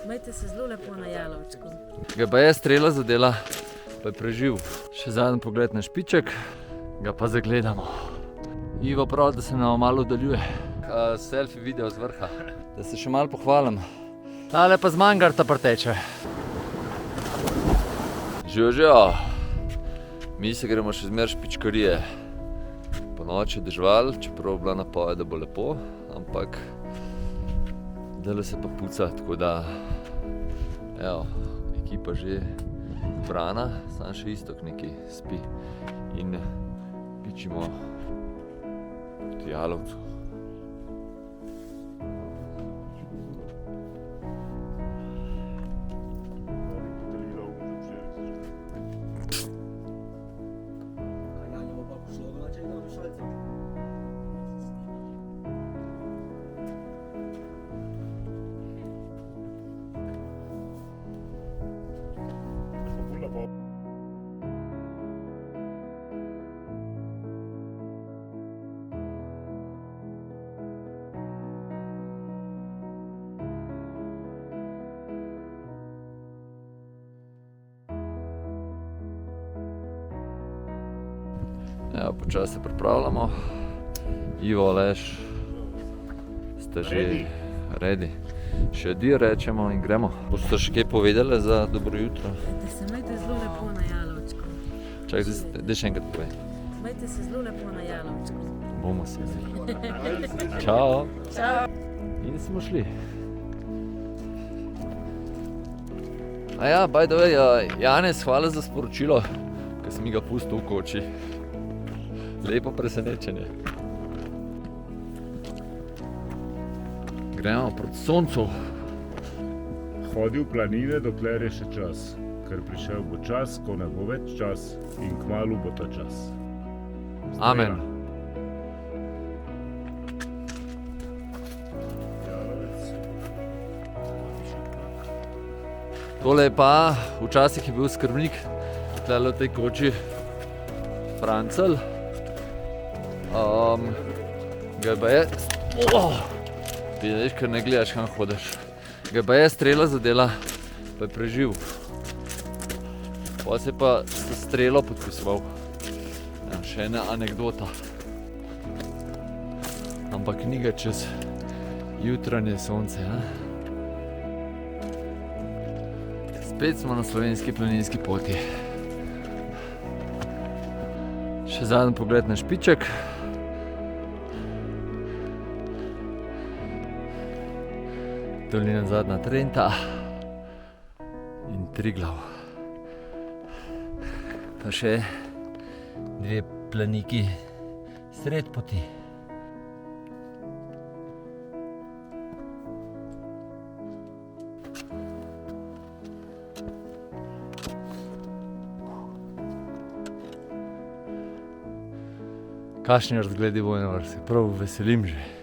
Imejte se zelo lepo na jalovčku. Ga pa je strela zadela, pa je preživ. Še zadnji pogled na špiček, ga pa zagledamo. Ivo pravi, da se nam malo oddaljuje. Selfie video z vrha, da se še malo pohvalim. Tale pa z Mangarta preteče. Živijo. Mi se gremo še zmer špičkarije. Po noči je dežval, čeprav je bila napoved, da bo lepo, ampak zdajle se pa puca, tako da evo, ekipa že zbrana, samo še Iztok nekaj spi in pičimo proti Jalovcu. Evo, počasi se pripravljamo. Ivo, Aleš, ste že ready. Še dir rečemo in gremo. Boste še kaj povedali za dobro jutro? Da se imejte zelo lepo na jalovčku. Čakaj, da še enkrat povej. Imejte se zelo lepo na jalovčku. Bomo se zdaj. Čao. Čau. In smo šli. Aja, by the way, Janez, hvala za sporočilo, ker sem mi ga pustil v koči. Lepo presenečenje. Gremo proti soncu. Hodi v planine, dokler je še čas, ker prišel bo čas, ko ne bo več čas in kmalu bo ta čas. Amen. Tole je pa, včasih je bil skrbnik tukaj v tej koči Francel. Ga pa je... Vidiš, ker ne gledaš, kam hodiš. Ga pa je strela zadela, pa je preživ. Pa se pa s strelo podpisoval. Ja, še ena anekdota. Ampak ni ga čez jutranje sonce. Ja? Spet smo na slovenski planinski poti. Še zadnji pogled na špiček. Dolina Zadnja Trenta in Triglav. Pa še dve planiki sred poti. Kakšni razgledi Vojnovar, se prav veselim že.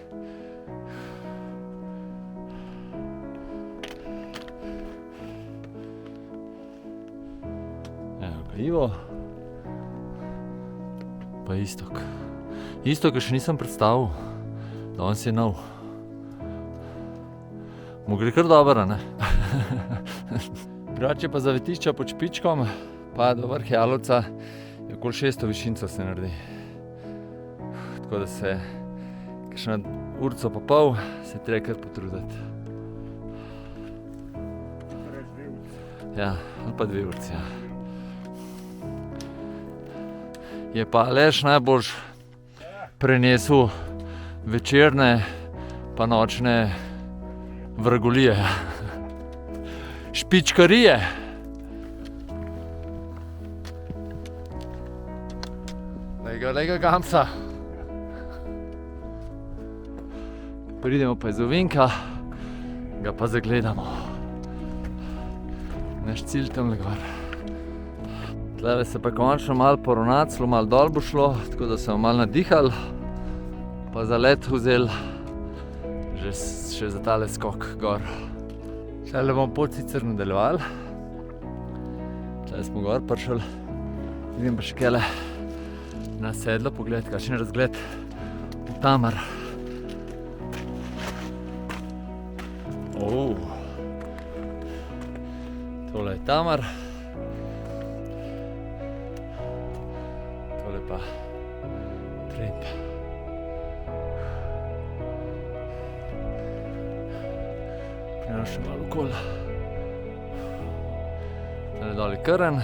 Ivo, pa Iztok. Iztoka še nisem predstavil, danes je nov. Mu gre kar dobro, ne? Drugače pa zavetišča pod Špičkom, pa do vrh Jalovca je okoli 600 višincev se naredi. Tako da se kakšna urco pa pol se treba kar potruditi. Ja, ali pa 2 urci, ja. Je pa Aleš najboljš prenesel večerne pa nočne vragolije. Špičkarije. Lega gamsa. Pridemo pa iz ovinka, ga pa zagledamo. Naš cilj tamle gor. Tlele se pa končno malo poravnacilo, malo dol bo šlo, tako da smo malo nadihali, pa za let vzeli še za tale skok gor. Tole bomo pot sicer nadaljevali. Tule smo gor prišli. Vidim pa še kele na sedlo pogled, kakšen razgled v Tamar. Tamar. Tole pa Trent. Gremo še malo okoli. Tole dol je Krn.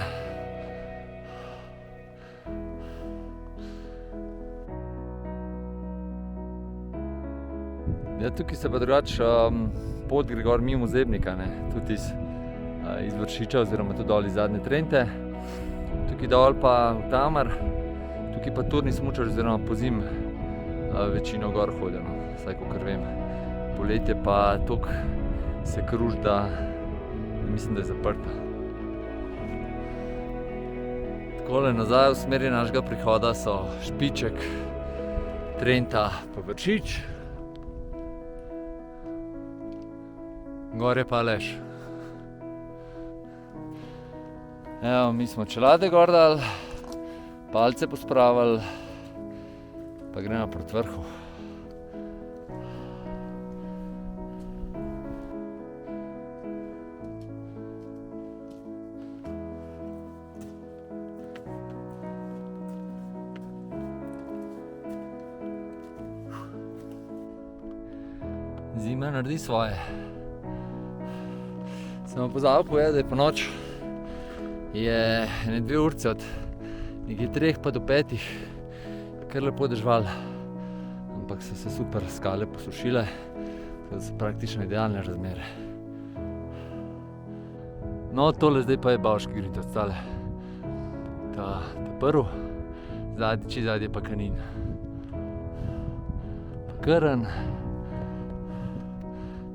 Ja, tukaj se pa drugače pot gre gor mimo Zebnika, ne, tudi iz Vršiča oziroma tudi dol iz Zadnje Trente. Tukaj dol pa v Tamar, tukaj pa turni smučar oziroma pozim večino gor hodijo, no, vsaj kakor vem. Poletje pa toliko se kruži, da mislim, da je zaprta. Takole nazaj v smeri našega prihoda so Špiček, Trenta pa Vršič. Gor je pa Aleš. Evo, mi smo čelade gor dali, palce pospravili, pa gremo proti vrhu. Zima naredi svoje. Sem pozabil povedati, da je po noč je ene 2 urce od nekaj 3 pa do 5, kar lepo deževalo. Ampak so se super skale posušile, tako da so praktično idealne razmere. No, tole zdaj pa je Bavški Grit, tale. Ta prvi, zadnji pa Kanin. Pa Krn,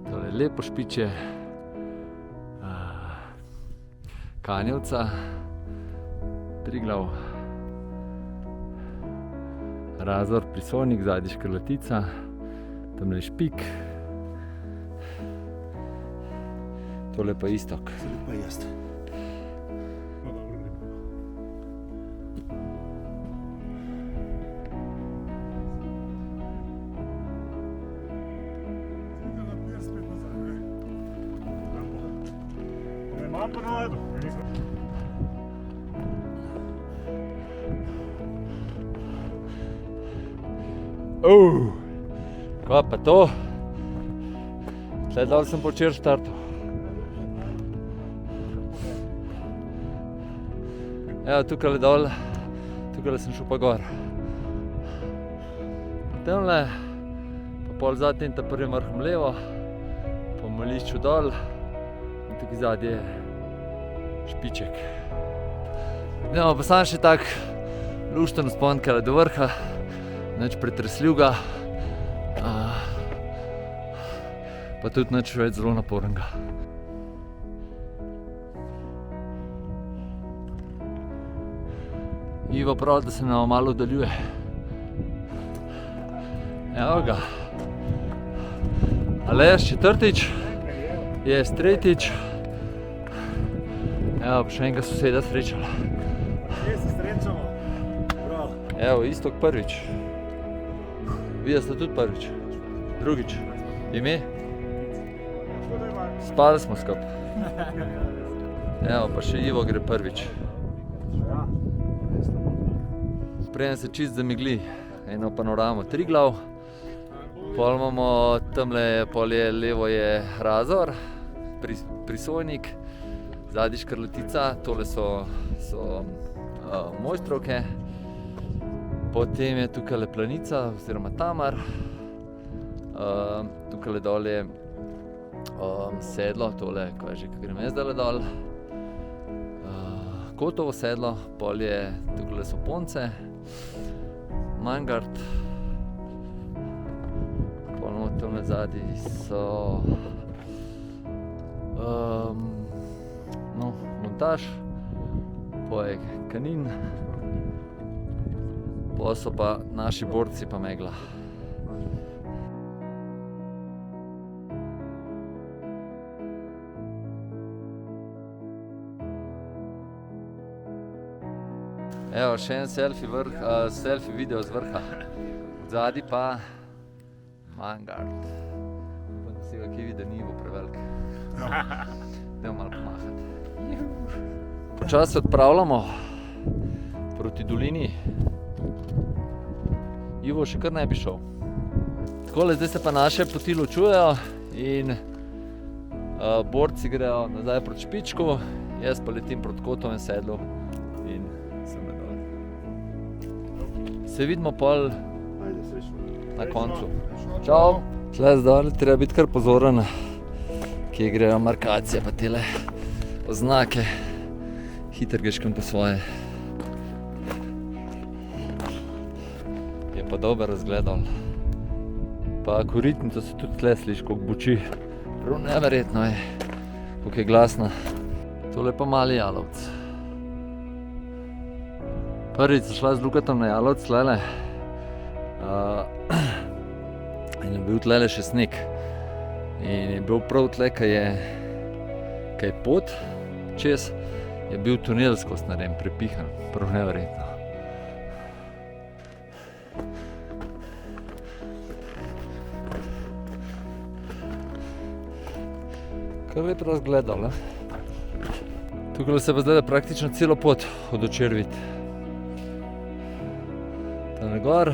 tole lepo Špiče, Kanjevca, Triglav, Razor, Prisojnik, zadnji Škrlatica, tamle Špik, tole pa Istok. Tole pa jaz. Imam pa navadu. Kaj pa to? Tle dol sem počer štartal. Evo, tukaj dol, tukaj sem šel pa gor. Tamle, pa pol zatem ta prvim vrhom levo, po Molišču dol in tukaj zadnje je Špiček. No, pa sam še tak lušten vzpon kale do vrha, nič pretresljivega, pa tudi nič več zelo napornega. Ivo pravi, da se nam malo oddaljuje. Evo ga. Aleš četrtič, jaz tretjič. Evo, pa še enega soseda srečala. Kje se srečamo? Prav. Evo, Istok prvič. Vija sta tudi prvič. Drugič. Ime? Spali smo skupaj. Evo, pa še Ivo gre prvič. Preden se čist zamegli, eno panoramo Triglav. Pol imamo tamle, pol je levo je Razor, Prisojnik, zadnji Škrlatica, tole so Mojstrovke. Potem je tukaj Planica oziroma Tamar. Tukaj dol je sedlo, tole, ko je že, ko grem jaz dole dol. Kotovo sedlo, pol je tukaj so Ponce, Mangart. Pol tamle zadnji so Montaž, pol je Kanin, pol so pa naši borci pa Megla. Evo, še en selfie video z vrha. Odzadaj pa Mangart. Upam, da si ga kje vidi, da ni bo prevelik. Dajmo malo pomahati. počasi odpravljamo proti dolini. Ivo še kar ne bi šel. Takole, zdaj se pa naše poti ločujejo in borci grejo nazaj proti Špičku, jaz pa letim proti Kotovem sedlu in sem dol. Se vidimo pol Ajde, srečno. na koncu. Čau! Tle zdaj treba biti kar pozoren, kje grejo markacije pa tele oznake. Hiter greš kam po svoje. Je pa dober razgled dol. Pa koritnica se tudi tle sliši, koliko buči. Prav neverjetno je, koliko je glasna. Tole pa mali jalovec. Prvič sem šla z Lukatom na jalovec tlele. In je bil tlele še sneg. In je bil prav tle, kaj je pot čez, je bil tunel skozi narejen, prepihan. Prav neverjetno. Kar lep razgled dol, ne? Tukaj se pa zdaj praktično celo pot od Očer vidi. Tam gor,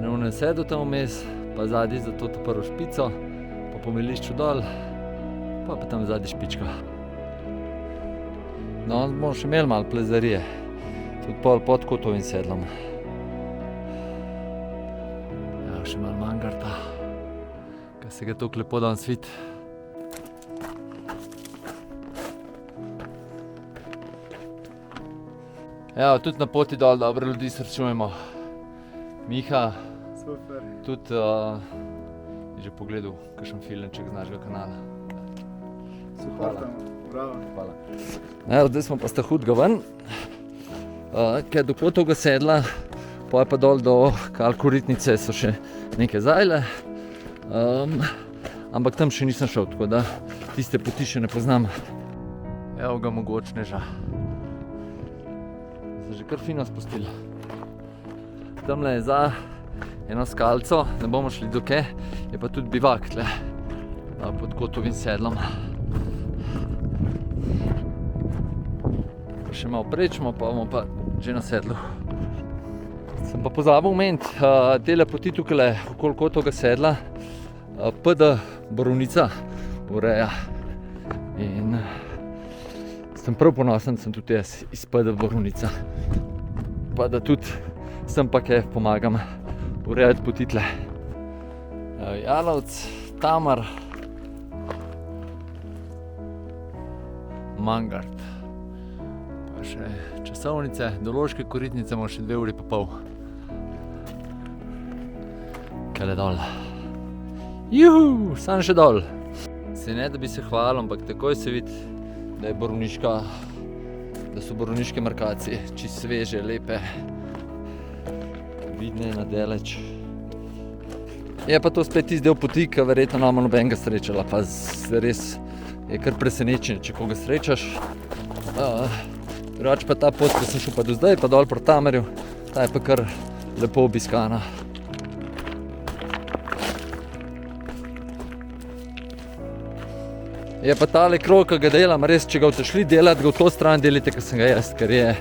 na onem sedu tam vmes, pa zadnji za to prvo špico, pa po Milišču dol, pa tam zadnji Špička. No, bomo še imeli malo plezarije, tudi pol pod Kotovim sedlom. Ja, še malo Mangarta, kaj se ga toliko lepo danes vidi. Ja, tudi na poti dol dobre ljudi srečujemo. Miha, Super. tudi je že pogledal kakšen filmček z našega kanala. Suportamo. Bravo. Hvala. Ja, zdaj smo pa sta hudega ven, ker do Kotovega sedla, pa dol do Koritnice so še neke zajle, ampak tam še nisem šel, tako da tiste poti še ne poznam. Evo ga mogočneža. Se že kar fino spustili. Tamle je za eno skalco, ne bomo šli dokaj, je pa tudi bivak tle pod Kotovim sedlom. Še malo prečemo, pa bomo pa že na sedlu. Sem pa pozabil omeniti, tele poti tukaj okoli Kotovega sedla PD Borovnica ureja. In sem prav ponosen, sem tudi jaz iz PD Borovnica. Pa da tudi sem pa kaj pomagam urejati poti tle. Jalovec, Tamar, Mangart. Pa še časovnice, do Loške Koritnice imamo še 2 uri pa pol. Kaj je dol. Juhu, sam še dol. Se ne, da bi se hvalil, ampak takoj se vidi, da so borovniške markacije čisto sveže, lepe, vidne na daleč. Je pa to spet tisti del poti, ki verjetno nama nobenega srečala, pa res je kar presenečenje, če koga srečaš. Drugače pa ta pot, ko sem šel pa do zdaj, pa dol proti Tamarju, ta je pa kar lepo obiskana. Je pa tale krog, ki ga delam, res, če ga boste šli delati, ga v to stran delite, kot sem ga jaz, ker je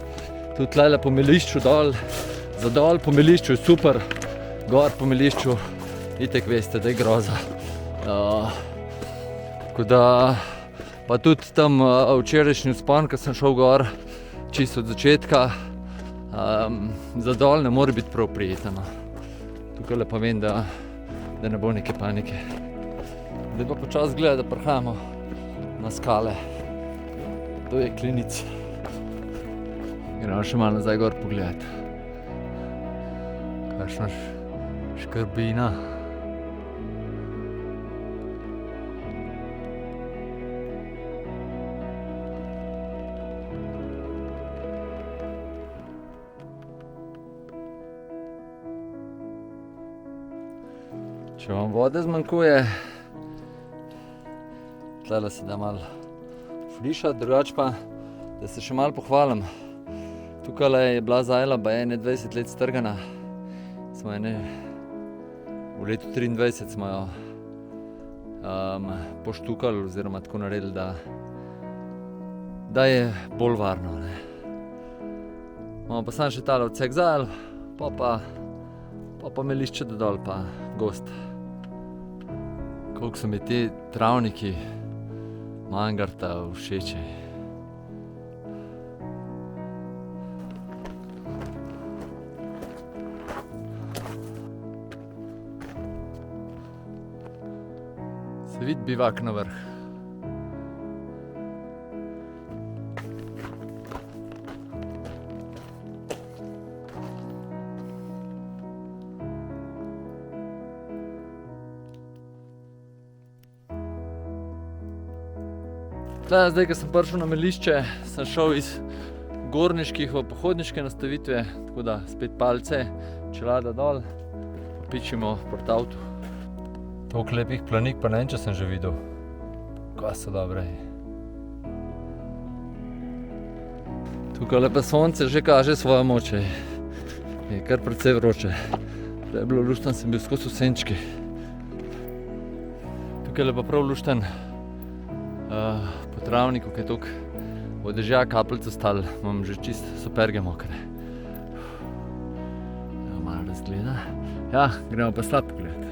tudi tlele po Milišču dol, za dol po Milišču je super, gor po Milišču, itek veste, da je groza. Tako da, pa tudi tam včerajšnji vzpon, ko sem šel gor, čisto od začetka, za dol ne more biti prav prijeten. Tukaj pa vem, da ne bo neke panike. Zdaj pa počas gleda, da prihajamo na skale. To je Klinic. Gremo še malo nazaj gor pogledati. Kakšna škrbina. Če vam vode zmanjkuje, tlele se da malo flišati, drugače pa, da se še malo pohvalim. Tukaj je bila zajla, ba je 20 let strgana. V letu 23 smo jo poštukali oziroma tako naredili, da je bolj varno. Ne. Imamo pa sam še tale odsek zajel, pa melišče dodol, pa gost. Koliko so mi ti travniki Mangarta všeči. Se vidi bivak na vrh. Zdaj, ko sem prišel na melišče, sem šel iz gorniških v pohodniške nastavitve, tako da spet palce, čelada dol, pičimo proti avtu. Toliko lepih planik pa ne vem, če sem že videl. Kaj so dobre. Tukaj lepa sonce že kaže svojo moč. Je kar precej vroče. Da je bilo lušten, sem bil skozi v senčki. Tukaj je pa prav lušten. Po travniku, ki je toliko od dežja kapljico stal, imam že čist superge mokre. Malo razgleda. Ja, gremo pa slab pogled.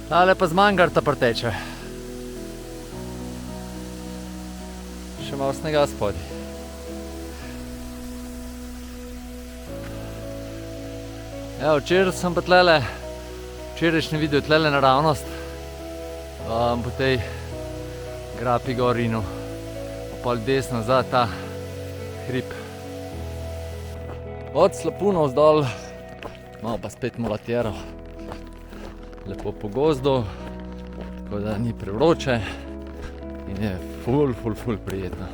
Tale pa z Mangarta preteče. Še malo snega spodaj. Evo, včeraj sem pa tlele, včerajšnji video tlele naravnost, po tej grapi gorinu, pa pol desno za ta hrib. Od Slapunov zdol, malo pa spet mulatjero. Lepo po gozdu, tako da ni prevroče in je ful prijetno.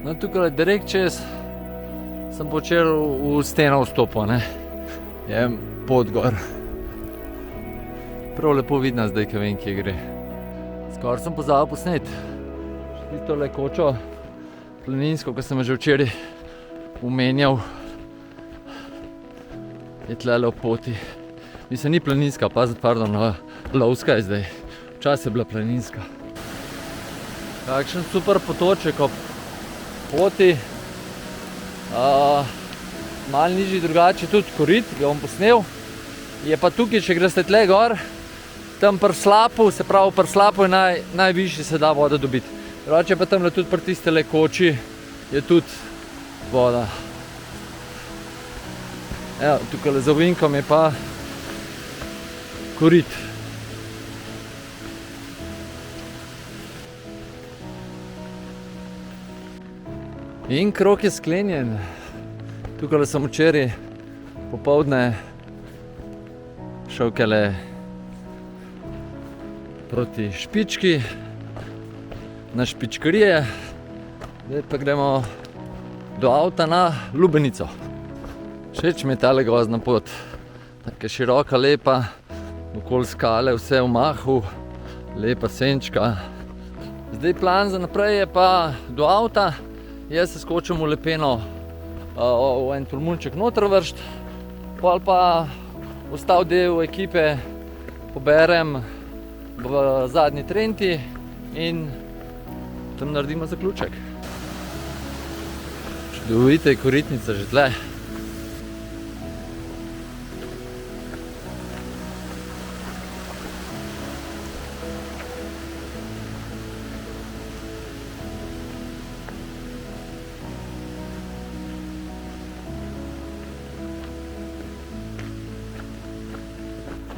No, tukaj direkt čez sem počel v steno vstopil, ne. Je pot gor. Prav lepo vidno zdaj, ko vem, kje gre. Skoraj sem pozabil posnet. Tole kočo planinsko, ko sem že včeraj omenjal, je tlele ob poti. Mislim, ni planinska, pardon, lovska je zdaj. Včasih je bila planinska. Kakšen super potoček ob poti. Malo nižji drugače tudi korit, ga bom posnel. Je pa tukaj, če greste tle gor, tam pri slapu, se pravi pri slapu je najvišji se da voda dobiti. Drugače pa tamle tudi pri tistele koči je tudi voda. Evo, tukaj za ovinkom je pa korit. In krog je sklenjen. Tukaj sem včeraj popoldne šel kele proti Špički, na Špičkarije. Zdaj pa gremo do avta na Lubenico. Všeč mi je tale gozdna pot. Taka široka, lepa, okoli skale, vse v mahu, lepa senčka. Zdaj plan za naprej je pa do avta. Jaz se skočim v Lepeno v en tolmunček noter vršt, pol pa ostal del ekipe poberem v zadnji Trenti in tam naredimo zaključek. Čudovita je koritnica že tle.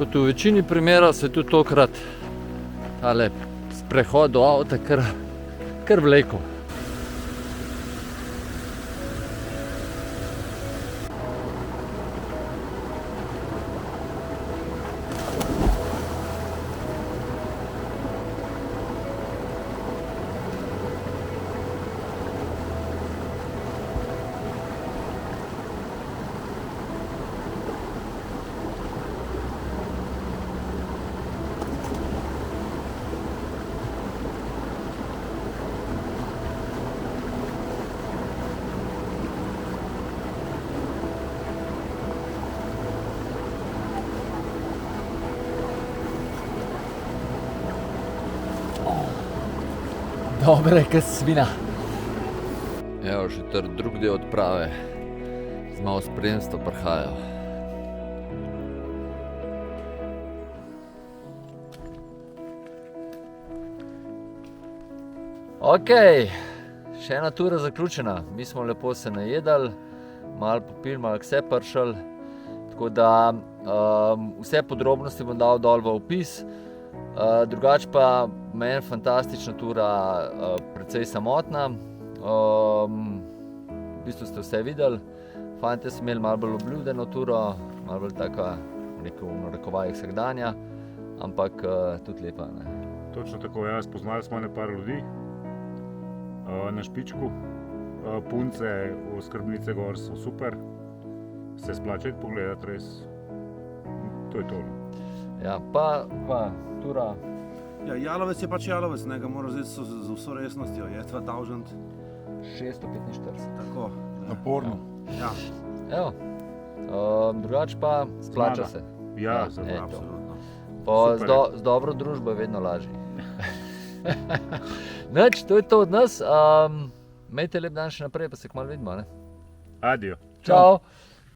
Kot v večini primerov se je tudi tokrat tale sprehod do avta kar vlekel. Dobre, kot svina. Evo, že drug del odprave. Z malo spremstvo prihajajo. Ok, še ena tura zaključena. Mi smo lepo se najedali, malo popili, malo vse pršali. Tako da vse podrobnosti bom dal dol v opis. Drugače pa meni fantastična tura, precej samotna. V bistvu ste vse videli. Fantje so imeli malo bolj obljudeno turo, malo bolj taka, v narekovajih vsakdanja, ampak tudi lepa. Ne? Točno tako, ja, spoznali smo nekaj ljudi na Špičku. Punce, oskrbnice gor so super. Se splača pogledati, res. To je to. Ja, pa tura. Ja, jalovec je pač jalovec, ne ga mora vzeti z vso resnostjo, je 2000. 645. Tako. Naporno. Ja, Evo, drugače pa splača se. Ja, Ja, zelo. eto. absolutno. Pa Super. z dobro družbo je vedno lažje. Nič, to je to od nas. Imejte lep dan še naprej, pa se kmalu vidimo. Ne? Adijo. Čau.